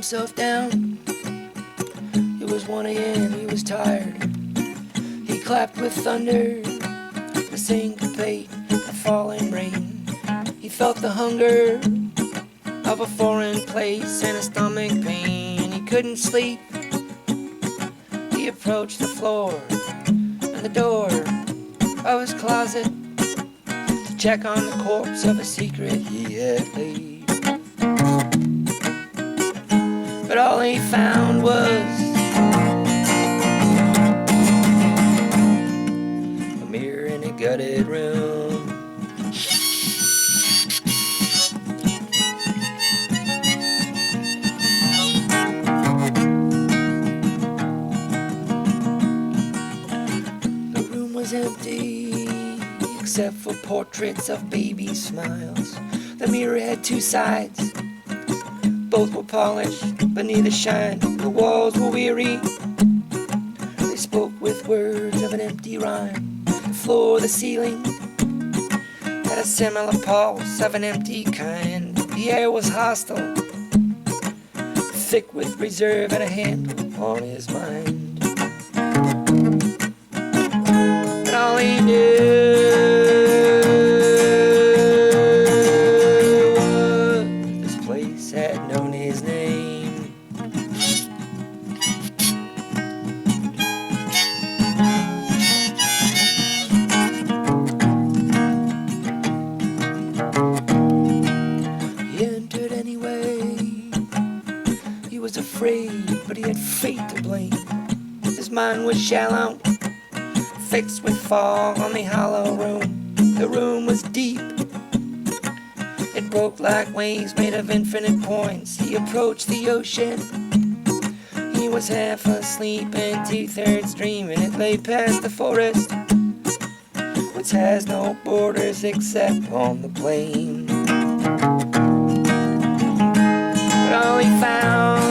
himself down. It was 1 a.m., he was tired. He clapped with thunder, the syncopate of falling rain. He felt the hunger of a foreign place and a stomach pain. He couldn't sleep. He approached the floor and the door of his closet to check on the corpse of a secret he had laid. But all he found was a mirror in a gutted room. The room was empty except for portraits of baby smiles. The mirror had two sides. Both were polished, but neither shined. The walls were weary. They spoke with words of an empty rhyme. The floor, the ceiling, had a similar pulse of an empty kind. The air was hostile, thick with reserve and a handle on his mind. But all he knew had known his name. He entered anyway. He was afraid, but he had fate to blame. His mind was shallow, fixed with fog on the hollow room. The room was deep. It broke like waves made of infinite points. He approached the ocean. He was half asleep and 2/3 dreaming. It lay past the forest, which has no borders except on the plain. But all he found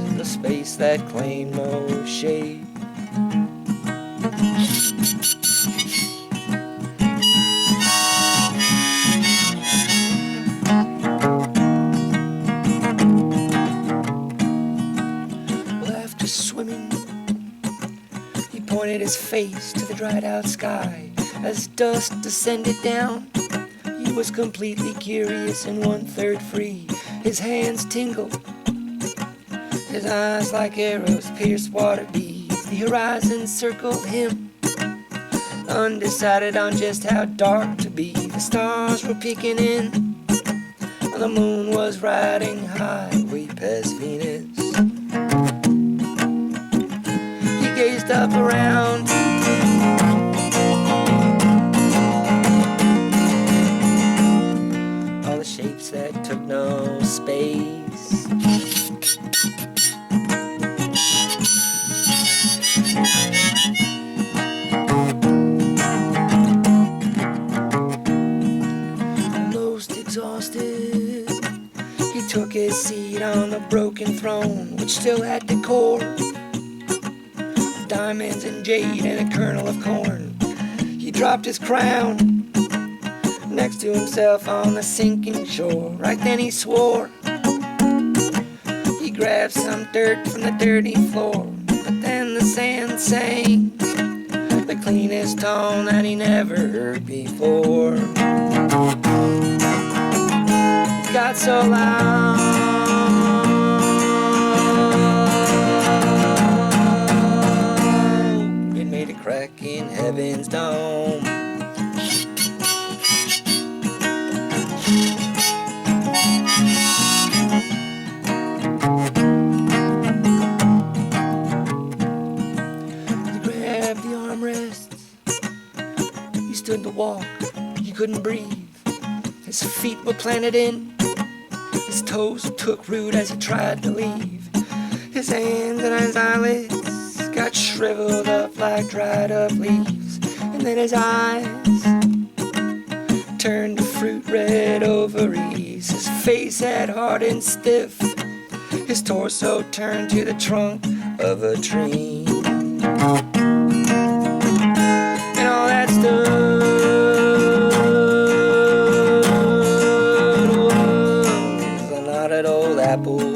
was the space that claimed no shade. Swimming, he pointed his face to the dried out sky. As dust descended down, he was completely curious and 1/3 free. His hands tingled, his eyes like arrows pierced water beads. The horizon circled him, undecided on just how dark to be. The stars were peeking in, the moon was riding high way past Venus. Gazed up around, all the shapes that took no space. Most exhausted, he took his seat on the broken throne, which still had decor. Diamonds and jade and a kernel of corn. He dropped his crown next to himself on the sinking shore. Right then he swore. He grabbed some dirt from the dirty floor, but then the sand sang the cleanest tone that he never heard before. It got so loud, crack in heaven's dome. He grabbed the armrests. He stood to walk. He couldn't breathe. His feet were planted in. His toes took root as he tried to leave. His hands and his eyelids got shriveled up like dried up leaves. And then his eyes turned to fruit red ovaries. His face had hardened stiff. His torso turned to the trunk of a tree. And all that stood apple